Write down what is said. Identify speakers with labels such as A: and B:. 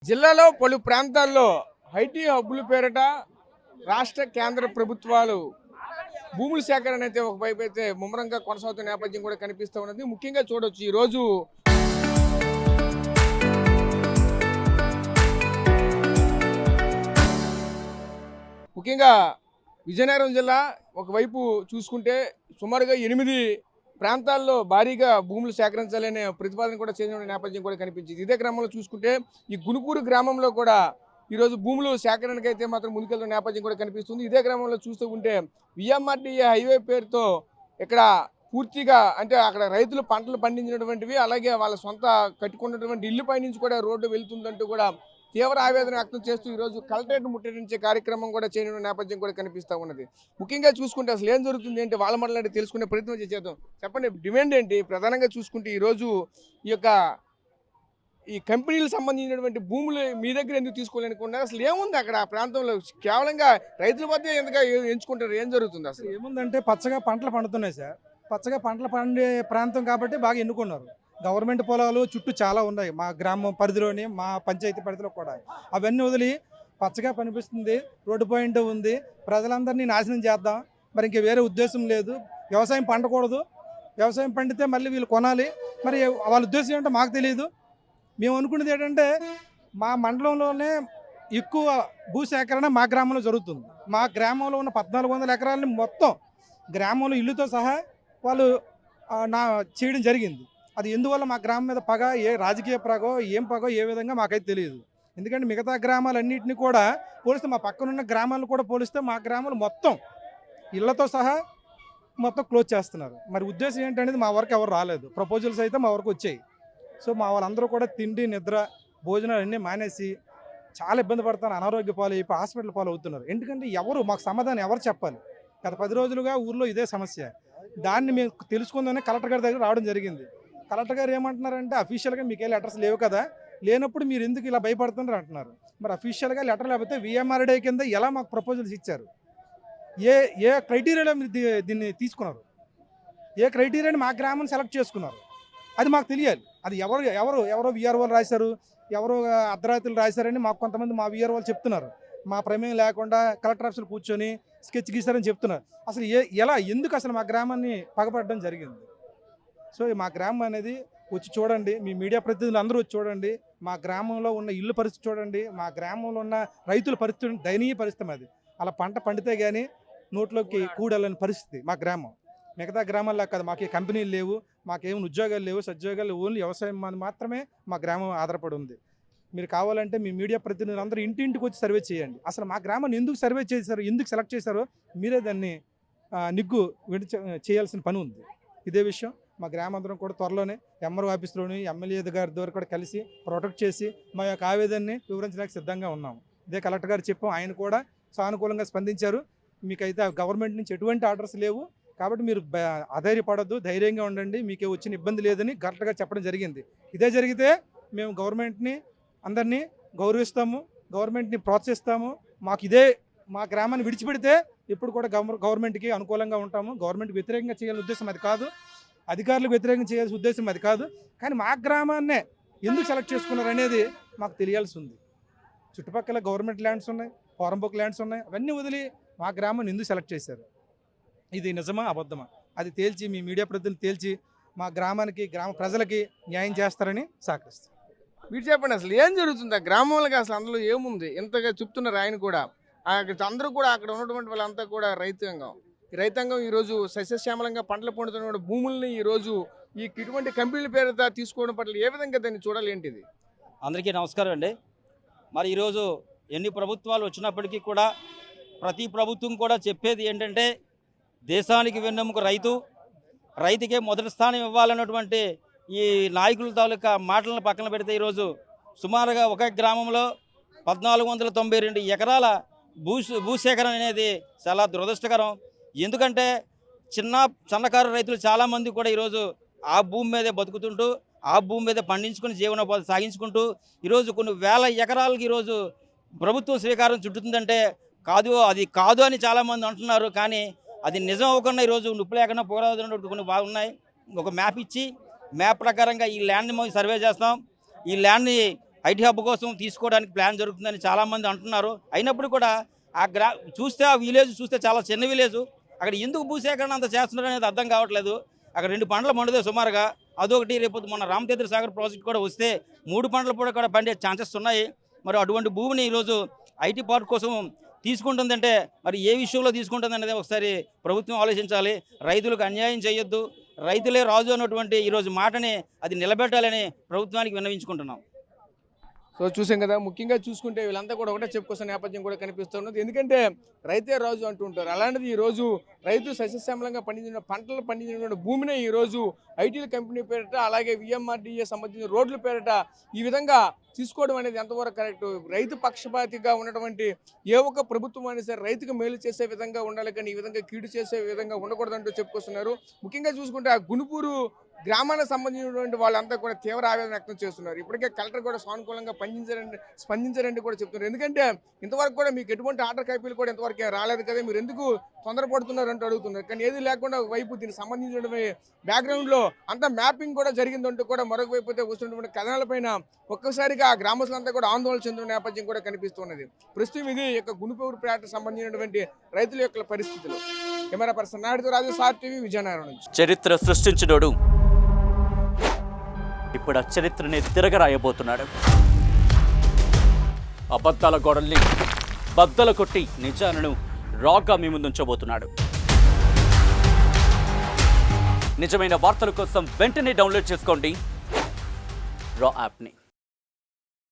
A: జిల్లాలో పలు ప్రాంతాల్లో ఐటీ హబ్బుల పేరిట రాష్ట్ర కేంద్ర ప్రభుత్వాలు భూముల సేకరణ అయితే ఒకవైపు అయితే ముమ్మరంగా కొనసాగుతున్న నేపథ్యం కూడా కనిపిస్తూ ఉన్నది. ముఖ్యంగా చూడొచ్చు ఈరోజు ముఖ్యంగా విజయనగరం జిల్లా ఒకవైపు చూసుకుంటే సుమారుగా 8 ప్రాంతాల్లో భారీగా భూములు సేకరించాలనే ప్రతిపాదన కూడా చేసిన నేపథ్యం కూడా కనిపించింది. ఇదే క్రమంలో చూసుకుంటే ఈ గునుపూరు గ్రామంలో కూడా ఈరోజు భూములు సేకరణకు అయితే మాత్రం ముందుకెళ్తున్న నేపథ్యం కూడా కనిపిస్తుంది. ఇదే క్రమంలో చూస్తూ ఉంటే విఎంఆర్డీఏ హైవే పేరుతో ఇక్కడ పూర్తిగా అంటే అక్కడ రైతులు పంటలు పండించినటువంటివి అలాగే వాళ్ళ సొంత కట్టుకున్నటువంటి ఇల్లు పైనుంచి కూడా రోడ్డు వెళ్తుందంటూ కూడా తీవ్ర ఆవేదన వ్యక్తం చేస్తూ ఈరోజు కలెక్టరేట్ ముట్టడించే కార్యక్రమం కూడా చేయడం నేపథ్యం కూడా కనిపిస్తూ ఉన్నది. ముఖ్యంగా చూసుకుంటే అసలు ఏం జరుగుతుంది ఏంటి వాళ్ళ మాట్లాడి తెలుసుకునే ప్రయత్నం చేద్దాం. చెప్పండి, డిమాండ్ ఏంటి? ప్రధానంగా చూసుకుంటే ఈరోజు ఈ కంపెనీలకు సంబంధించినటువంటి భూములు మీ దగ్గర ఎందుకు తీసుకోవాలనుకున్నారు? అసలు ఏముంది అక్కడ ఆ ప్రాంతంలో? కేవలంగా రైతుల మధ్య ఎందుకు ఎంచుకుంటారు? ఏం జరుగుతుంది అసలు?
B: ఏముందంటే పచ్చగా పంటలు పండుతున్నాయి సార్. పచ్చగా పంటలు పండే ప్రాంతం కాబట్టి బాగా ఎన్నుకున్నారు. గవర్నమెంట్ పొలాలు చుట్టూ చాలా ఉన్నాయి మా గ్రామం పరిధిలోని, మా పంచాయతీ పరిధిలో కూడా. అవన్నీ వదిలి పచ్చగా కనిపిస్తుంది, రోడ్డు పాయింట్ ఉంది, ప్రజలందరినీ నాశనం చేద్దాం, మరి ఇంక వేరే ఉద్దేశం లేదు. వ్యవసాయం పండకూడదు, వ్యవసాయం పండితే మళ్ళీ వీళ్ళు కొనాలి. మరి వాళ్ళ ఉద్దేశం ఏంటో మాకు తెలియదు. మేము అనుకునేది ఏంటంటే మా మండలంలోనే ఎక్కువ భూసేకరణ మా గ్రామంలో జరుగుతుంది. మా గ్రామంలో ఉన్న 1400 ఎకరాలని మొత్తం గ్రామంలో ఇల్లుతో సహా వాళ్ళు చేయడం జరిగింది. అది ఎందువల్ల మా గ్రామం మీద పగ, ఏ రాజకీయ పగో ఏం పగో ఏ విధంగా మాకైతే తెలియదు. ఎందుకంటే మిగతా గ్రామాలన్నింటినీ కూడా పోలిస్తే, మా పక్కనున్న గ్రామాలను కూడా పోలిస్తే మా గ్రామాలు మొత్తం ఇళ్లతో సహా మొత్తం క్లోజ్ చేస్తున్నారు. మరి ఉద్దేశం ఏంటనేది మా వరకు ఎవరు రాలేదు. ప్రపోజల్స్ అయితే మా వరకు వచ్చాయి. సో మా వాళ్ళందరూ కూడా తిండి, నిద్ర, భోజనాలు అన్నీ మానేసి చాలా ఇబ్బంది పడుతున్నారు. అనారోగ్య పాలు అయిపోయి హాస్పిటల్ పాలు అవుతున్నారు. ఎందుకంటే మాకు సమాధానం ఎవరు చెప్పాలి? గత 10 రోజులుగా ఊర్లో ఇదే సమస్య. దాన్ని మేము తెలుసుకుందామని కలెక్టర్ గారి దగ్గర రావడం జరిగింది. కలెక్టర్ గారు ఏమంటున్నారంటే, అఫీషియల్గా మీకు లెటర్స్ లేవు కదా, లేనప్పుడు మీరు ఎందుకు ఇలా భయపడుతున్నారు అంటున్నారు. మరి అఫీషియల్గా లెటర్ లేకపోతే విఎంఆర్డీఏ కింద ఎలా మాకు ప్రపోజల్స్ ఇచ్చారు? ఏ క్రైటీరియాలో మీరు దీన్ని తీసుకున్నారు? ఏ క్రైటీరియాని మా గ్రామాన్ని సెలెక్ట్ చేసుకున్నారు? అది మాకు తెలియాలి. అది ఎవరో విఆర్ఓలు రాశారు, ఎవరో అర్ధరాత్రులు రాశారని మాకు కొంతమంది మా విఆర్ఓలు చెప్తున్నారు. మా ప్రమేయం లేకుండా కలెక్టర్ ఆఫీసులు కూర్చొని స్కెచ్ గీశారని చెప్తున్నారు. అసలు ఎందుకు అసలు మా గ్రామాన్ని పగపడడం జరిగింది? సో మా గ్రామం అనేది వచ్చి చూడండి, మీ మీడియా ప్రతినిధులు అందరూ వచ్చి చూడండి. మా గ్రామంలో ఉన్న ఇల్లు పరిస్థితి చూడండి, మా గ్రామంలో ఉన్న రైతుల పరిస్థితి దయనీయ పరిస్థితి. అది అలా పంట పండితే కానీ నోట్లోకి కూడాలని పరిస్థితి మా గ్రామం. మిగతా గ్రామాల్లో కాదు, మాకు కంపెనీలు లేవు, మాకేమైనా ఉద్యోగాలు లేవు, సద్యోగాలు లేవు, ఓన్లీ వ్యవసాయం మీద మాత్రమే మా గ్రామం ఆధారపడి ఉంది. మీరు కావాలంటే మీ మీడియా ప్రతినిధులు అందరూ ఇంటింటికి వచ్చి సర్వే చేయండి. అసలు మా గ్రామాన్ని ఎందుకు సర్వే చేశారు, ఎందుకు సెలెక్ట్ చేశారో మీరే దాన్ని నిగ్గు చేయాల్సిన పని ఉంది. ఇదే విషయం మా గ్రామాంతరం కూడా త్వరలోనే ఎంఆర్ఓ ఆఫీస్లోని ఎమ్మెల్యే గారి ద్వారా కూడా కలిసి ప్రొటెక్ట్ చేసి మా యొక్క ఆవేదనని వివరించడానికి సిద్ధంగా ఉన్నాము. ఇదే కలెక్టర్ గారు చెప్పాం, ఆయన కూడా సానుకూలంగా స్పందించారు. మీకైతే గవర్నమెంట్ నుంచి ఎటువంటి ఆర్డర్స్ లేవు కాబట్టి మీరు అధైర్యపడద్దు, ధైర్యంగా ఉండండి, మీకే వచ్చిన ఇబ్బంది లేదని కలెక్టర్ గారు చెప్పడం జరిగింది. ఇదే జరిగితే మేము గవర్నమెంట్ని అందరినీ గౌరవిస్తాము, గవర్నమెంట్ని ప్రోత్సహిస్తాము. మా గ్రామాన్ని విడిచిపెడితే ఎప్పుడు కూడా గవర్నమెంట్కి అనుకూలంగా ఉంటాము. గవర్నమెంట్కి వ్యతిరేకంగా చేయాల్సిన ఉద్దేశం అది కాదు, అధికారులకు వ్యతిరేకంగా చేయాల్సిన ఉద్దేశం అది కాదు. కానీ మా గ్రామాన్నే ఎందుకు సెలెక్ట్ చేసుకున్నారు అనేది మాకు తెలియాల్సి ఉంది. చుట్టుపక్కల గవర్నమెంట్ ల్యాండ్స్ ఉన్నాయి, ఫారంబుక్ ల్యాండ్స్ ఉన్నాయి, అవన్నీ వదిలి మా గ్రామాన్ని ఎందుకు సెలెక్ట్ చేశారు? ఇది నిజమా అబద్ధమా? అది తేల్చి మీ మీడియా ప్రతినిధులు తేల్చి మా గ్రామానికి, గ్రామ ప్రజలకి న్యాయం చేస్తారని సహకరిస్తారు.
A: మీరు చెప్పండి, అసలు ఏం జరుగుతుంది ఆ గ్రామంలో? అసలు అందులో ఏముంది? ఇంతగా చెప్తున్నారు ఆయన కూడా. అందరూ కూడా అక్కడ ఉన్నటువంటి వాళ్ళంతా కూడా రైతాంగం. ఈ రైతాంగం ఈరోజు సస్యశ్యామలంగా పంటలు పండుతున్న భూముల్ని ఈరోజు ఇటువంటి కంపెనీల పేరుతో తీసుకోవడం పట్ల ఏ విధంగా దాన్ని చూడాలి ఏంటిది?
C: అందరికీ నమస్కారం అండి. మరి ఈరోజు ఎన్ని ప్రభుత్వాలు వచ్చినప్పటికీ కూడా ప్రతి ప్రభుత్వం కూడా చెప్పేది ఏంటంటే దేశానికి వెన్నెముక రైతుకే మొదటి స్థానం ఇవ్వాలన్నటువంటి ఈ నాయకుల తాలూకా మాటలను పక్కన పెడితే ఈరోజు సుమారుగా ఒక గ్రామంలో 1492 ఎకరాల భూసేకరణ అనేది చాలా దురదృష్టకరం. ఎందుకంటే సన్నకారు రైతులు చాలామంది కూడా ఈరోజు ఆ భూమి మీదే బతుకుతుంటూ, ఆ భూమి మీద పండించుకుని జీవనోపాధి సాగించుకుంటూ ఈరోజు కొన్ని వేల ఎకరాలకి ఈరోజు ప్రభుత్వం శ్రీకారం చుట్టుతుందంటే అది కాదు అని చాలామంది అంటున్నారు. కానీ అది నిజం అవ్వకుండా ఈరోజు నిప్పు లేకుండా పోరాడుతున్నట్టు కొన్ని బాగున్నాయి. ఒక మ్యాప్ ఇచ్చి మ్యాప్ ప్రకారంగా ఈ ల్యాండ్ని మేము సర్వే చేస్తాం, ఈ ల్యాండ్ని ఐటీ హబ్ కోసం తీసుకోవడానికి ప్లాన్ జరుగుతుందని చాలామంది అంటున్నారు. అయినప్పుడు కూడా చూస్తే ఆ విలేజ్ చూస్తే చాలా చిన్న విలేజ్, అక్కడ ఎందుకు భూసేకరణ అంత చేస్తున్నారు అనేది అర్థం కావట్లేదు. అక్కడ 2 పంటలు పండుతాయి సుమారుగా, అదొకటి. రేపు మన రామతీర్థ సాగర్ ప్రాజెక్ట్ కూడా వస్తే 3 పంటలు కూడా పండే ఛాన్సెస్ ఉన్నాయి. మరి అటువంటి భూమిని ఈరోజు ఐటీ పార్క్ కోసం తీసుకుంటుందంటే మరి ఏ విషయంలో తీసుకుంటుంది అనేది ఒకసారి ప్రభుత్వం ఆలోచించాలి. రైతులకు అన్యాయం చేయొద్దు, రైతులే రాజు అన్నటువంటి ఈరోజు మాటని అది నిలబెట్టాలని ప్రభుత్వానికి విన్నవించుకుంటున్నాం.
A: సో చూసాం కదా, ముఖ్యంగా చూసుకుంటే వీళ్ళంతా కూడా ఒకటే చెప్పుకొస్తున్న నేపథ్యం కూడా కనిపిస్తున్నది. ఎందుకంటే రైతే రాజు అంటుంటారు. అలాంటిది ఈరోజు రైతు సస్యశ్యామలంగా పండించిన పంటలు పండించినటువంటి భూమిని ఈరోజు ఐటీల కంపెనీ పేరిట, అలాగే విఎంఆర్డీఏ సంబంధించిన రోడ్ల పేరిట ఈ విధంగా తీసుకోవడం అనేది ఎంతవరకు కరెక్ట్? రైతు పక్షపాతిగా ఉన్నటువంటి ఏ ఒక్క ప్రభుత్వం అయినా సరే రైతుకు మేలు చేసే విధంగా ఉండాలి, కానీ ఈ విధంగా కీడు చేసే విధంగా ఉండకూడదంటూ చెప్పుకొస్తున్నారు. ముఖ్యంగా చూసుకుంటే ఆ గునుపూరు గ్రామానికి సంబంధించినటువంటి వాళ్ళంతా కూడా తీవ్ర ఆవేదన వ్యక్తం చేస్తున్నారు. ఇప్పటికే కలెక్టర్ కూడా సానుకూలంగా స్పందించారంటే కూడా చెప్తున్నారు. ఎందుకంటే ఇంతవరకు కూడా మీకు ఎటువంటి ఆర్డర్ కాపీలు కూడా ఇంతవరకు రాలేదు కదా, మీరు ఎందుకు తొందరపడుతున్నారు అంటూ అడుగుతున్నారు. కానీ ఏది లేకుండా ఒకవైపు దీనికి సంబంధించిన బ్యాక్గ్రౌండ్లో అంతా మ్యాపింగ్ కూడా జరిగిందంటూ కూడా మరొక వైపు అయితే వస్తున్నటువంటి కథనాలపైన ఒక్కసారిగా ఆ గ్రామస్తులంతా కూడా ఆందోళన చెందిన నేపథ్యం కూడా కనిపిస్తున్నది. ప్రస్తుతం ఇది యొక్క గునుపూరు పేటకు సంబంధించినటువంటి రైతుల యొక్క పరిస్థితులు. కెమెరా పర్సన్ నాయుడుతో రాజు, సార్ టీవీ, విజయనగరం నుంచి.
D: చరిత్ర సృష్టించినోడు ఇప్పుడు ఆ చరిత్రని తిరగరాయబోతున్నాడు. అబద్ధాల గోడల్ని బద్దలు కొట్టి నిజాలను రాగా మీ ముందుంచబోతున్నాడు. నిజమైన వార్తల కోసం వెంటనే డౌన్లోడ్ చేసుకోండి రా యాప్ని.